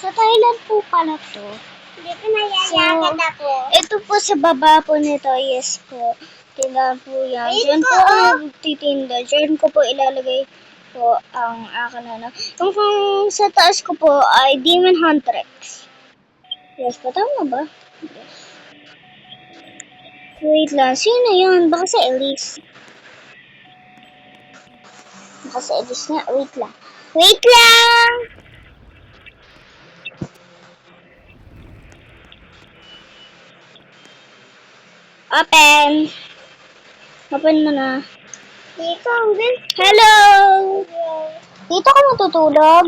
Sa Thailand po pala to. Hindi ko nayayagat ako. Ito po sa baba po nito, yes po. Tindahan po yan. Wait Diyan po, po ako nagtitinda. Diyan ko po ilalagay po ang akin Yung kung sa taas ko po ay Demon Huntress. Yes po, tama ba? Yes. Wait lang, sino yun? Baka sa Elise. Baka sa Elise nga, wait lang. Wait lang! Open! Open mo na. Dito, hanggang. Hello! Dito ka matutulog?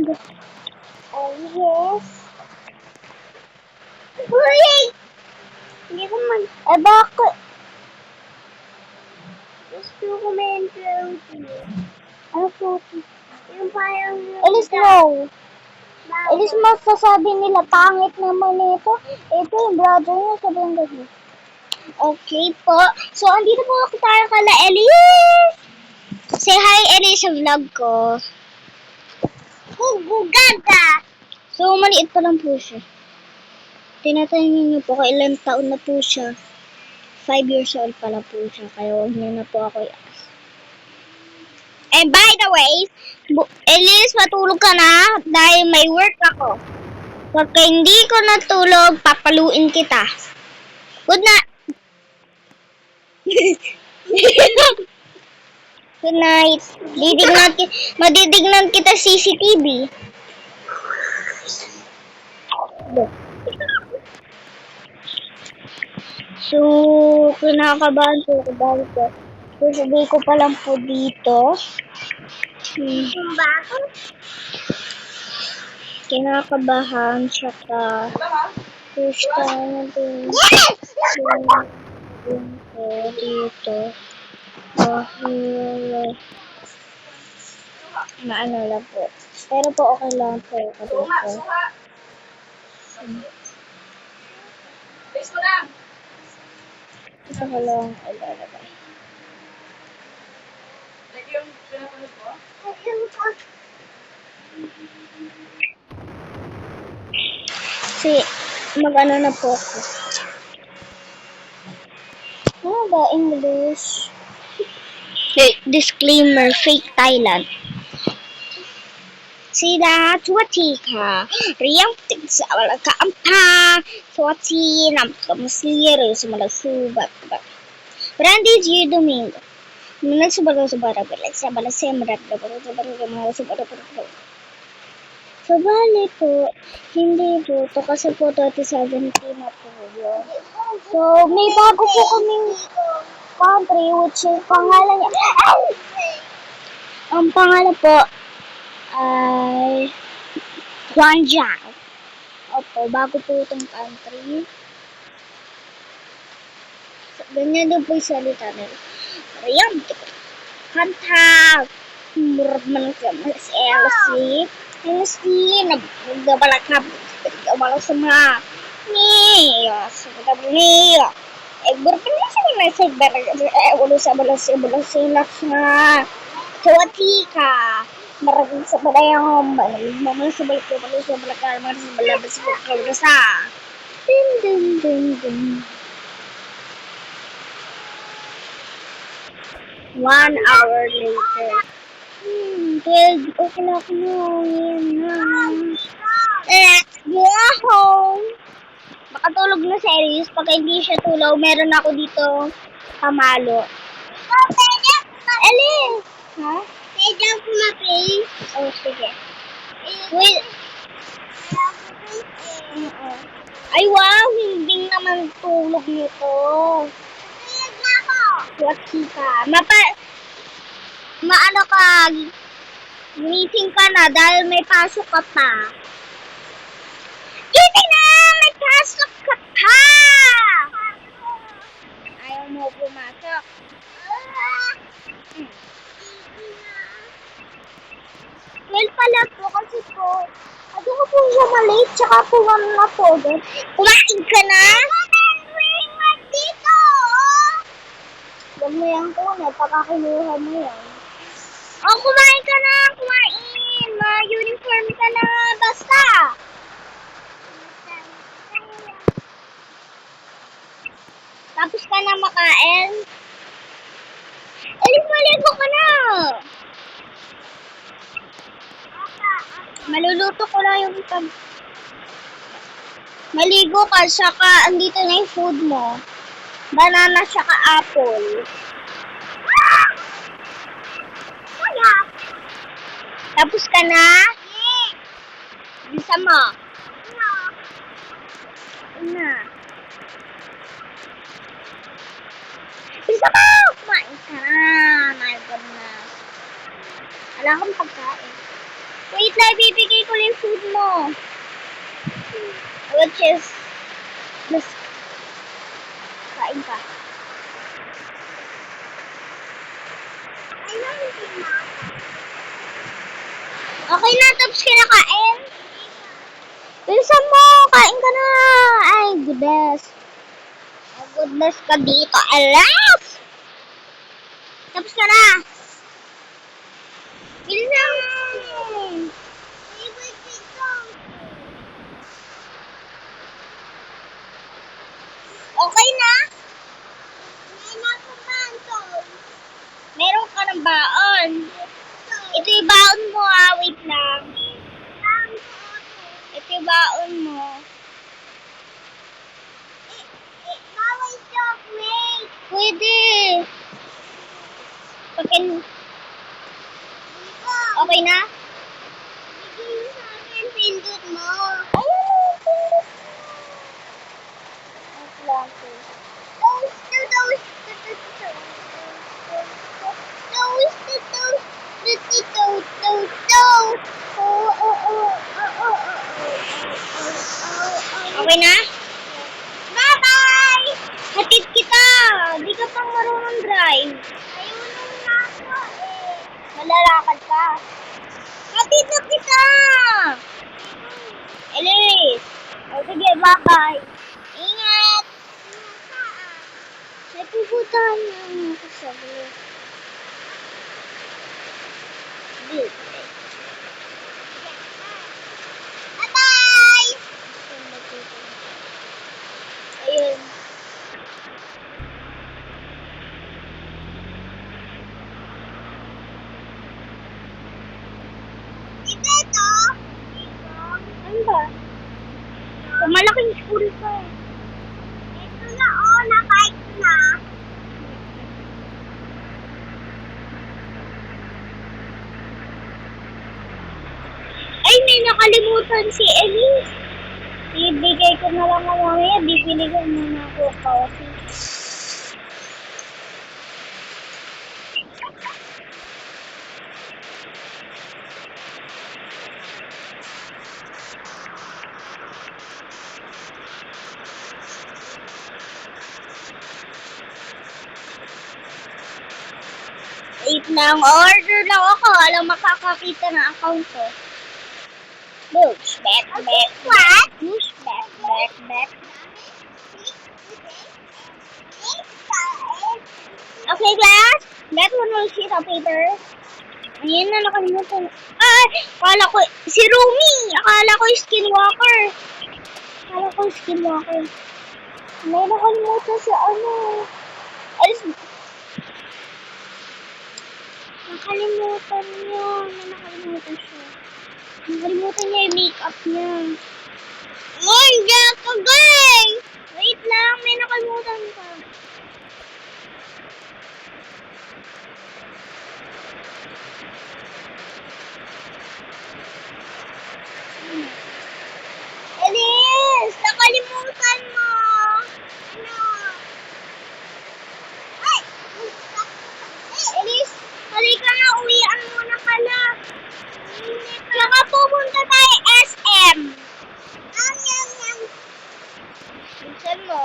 Yes. Wait! Hindi ko man. Eh bakit? Gusto ko may floaty. Ano floaty? Yung parang. Elise, no! Elise, masasabi nila, pangit naman ito. Ito yung brother niya, sabihin gabi. Okay po. So, andito po ako tayo kala Elise! Say hi, Elise, sa vlog ko. Hugugaga! So, maliit pa lang po siya. Tinatanong niyo po, ilang taon na po siya. 5 years old pala po siya, kaya huwag niyo na po ako i-ask. And by the way, Elise, matulog ka na dahil may work ako. Pagka hindi ko natulog, papaluin kita. Good night! Good night. Madidignan kita CCTV. So, kinakabahan po ako dahil po. Sasabihin ko pa lang po dito. Yung bago? Kinakabahan siya ka. First time din. Yes! Dito. Dahil maano lang po. Pero po okay lang po ako dito. Ito ko lang ilalagay. Kasi mag-ano na po ako. Ano ba English? Disclaimer, fake Thailand. Sida tuatika, riyang sa wala kaampa, suati nam kamusliro sa malasubat. Randy G. Domingo. Minag subara sa bala semrat So, bali po, hindi po, to kasi po 2017 na po yun. So, may bago po kaming country, which is pangalan niya. Ang pangalan po ay Guangzhou. Opo, bago po itong country. So, ganyan din po yung salita nila. Ayan, kanta, murad man siya, mas LC, nagdabalak na, nagdabalak sa mga, wala sa balas na, sawati ka, maragin sa balayang, mamal sa balik, malabas sa din. 1 hour later. 12 o'clock na. Yan na. Let's go home. Makatulog na si Aries. Pag hindi siya tulog, meron ako dito pamalo. Alis! Ha? Pwede ako ma-play? Oh, sige. Wait. Ay, wow! Hindi naman tulog nito. Pwede na ako! What's ka? Maano ka? Meeting ka na dahil may pasok ka pa. Gising na! May pasok ka pa! Ayaw mo pumasok. Well pala po kasi po, ano ko po siya malate, tsaka po na po. Kumain ka na? Dito! Huwag mo yan po, napakakiluha mo yan. Kumain ka na! Kumain! Ma-uniform ka na! Basta! Maluluto ko lang yung pag... Maligo ka, saka andito na yung food mo. Banana, saka apple. Kaya. Tapos ka na? Bisa mo. No. Na. Bisa ka! Kumain ka na. My goodness. Wala kang pagkain. Wait lang, bibigay ko lang yung food mo. Which is... This. Kain ka. Ay, hindi na. Okay na, tapos kinakain? Bilisan mo! Kain ka na! Ay, goodness. Oh, goodness ka dito. Alas! Tapos ka na. Bilisan mo! Favorite dito. Okay na? May nakabanto. Meron ka ng baon. Ito yung baon mo ah. Wait lang. Ito yung baon mo. Bawal chocolate. Pwede. Pakin... Dito. Okay na? Bigay mo sa akin, pindot mo. Ayun. Wait lang. Toast to toast to toast to toast to toast to toast to toast. Oh, oh, oh, oh, oh, oh, Okay na? Bye-bye! Hatid kita. Di ka pang marunong drive. Ayun na ako eh. Malalakad ka. Hatid na kita. Elise. O sige, bye-bye. Ingat. May pupuntahan niya ako sa buhay. Bye-bye! Ayun. Ito. Ano ba? Malaking school ka. Ito na oh, na-bike na. Ay, may nakalimutan si Elise. Ibigay ko na lang mamaya. Bibili ko na ako coffee. Wait lang. Order lang ako. Alam makakakita ng account ko. Push back, back, What? push back, back, back. Okay, class? That one will sheet of paper. Ayan na, nakalimutan. Ay, akala ko, si Rumi! Akala ko skinwalker. Akala ko skinwalker. May nakalimutan sa ano. Alis, nakalimutan niya. May nakalimutan siya. Nakalimutan niya yung makeup niya. Oh, hindi ako gay! Wait lang, may nakalimutan ka. Elise, nakalimutan mo. Ano? Ay! Elise, halika na, uwian muna pala. Saka pupunta tayo SM. Ang yang yang. Minsan mo.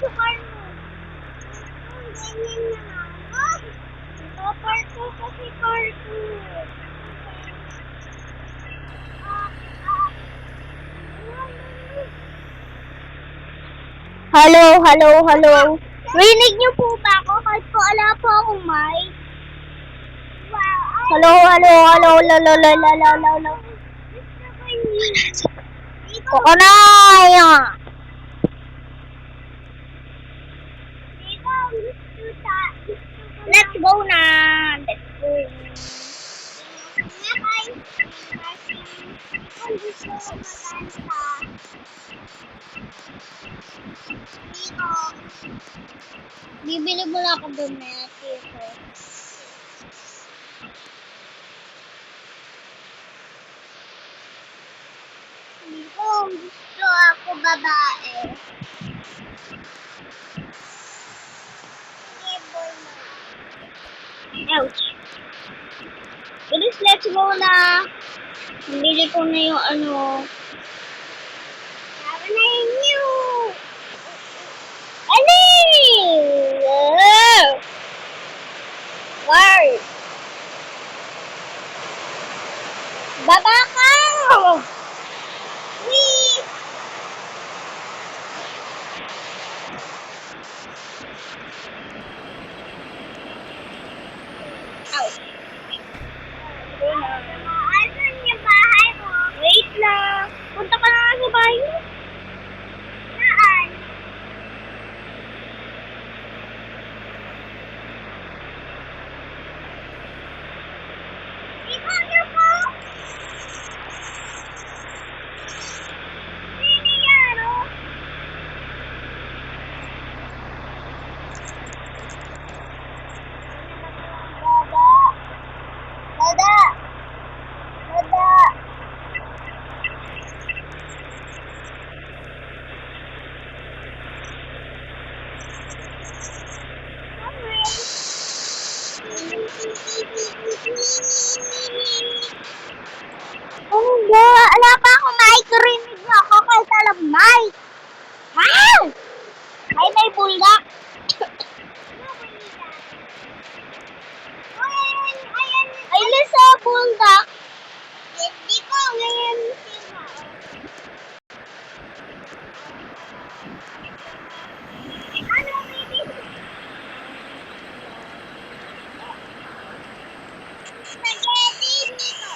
sa car mo. Ganyan na lang. Papark ko kasi car ko. Hello, hello, hello. Rinig niyo po ba ako? Kahit po wala po akong mic. Wow. Hello, hello, hello, hello, hello, hello, hello, hello. Gusto ko yun. Dito. Ako na! Yan. Dito. Gusto ko. Let's go na! Let's go. Nakay. Kasi kung gusto ko maganda. Dito. Bibili mo lang ako doon na tito. Dito. Gusto ako babae. Sige, boy na. Ouch. Bilis, let's go na. Bili ko na yung ano. Tama na inyo. Ali! Guard! Baba ka! Wee! Ouch. Asan yung bahay mo? Wait lang. Punta ka na nga sa bahay mo. Saan? Ikaw na po? Sino yan, oh? Dada! Dada! Dada! Oh, ba? Ala pa akong naikarinig na ako kahit alam mic. Ha? Ay, may bulak. Ay, lisa bulak. Hindi ko ngayon sila. Ano, baby? Spaghetti dito.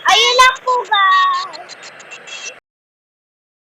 Ayun lang po ba?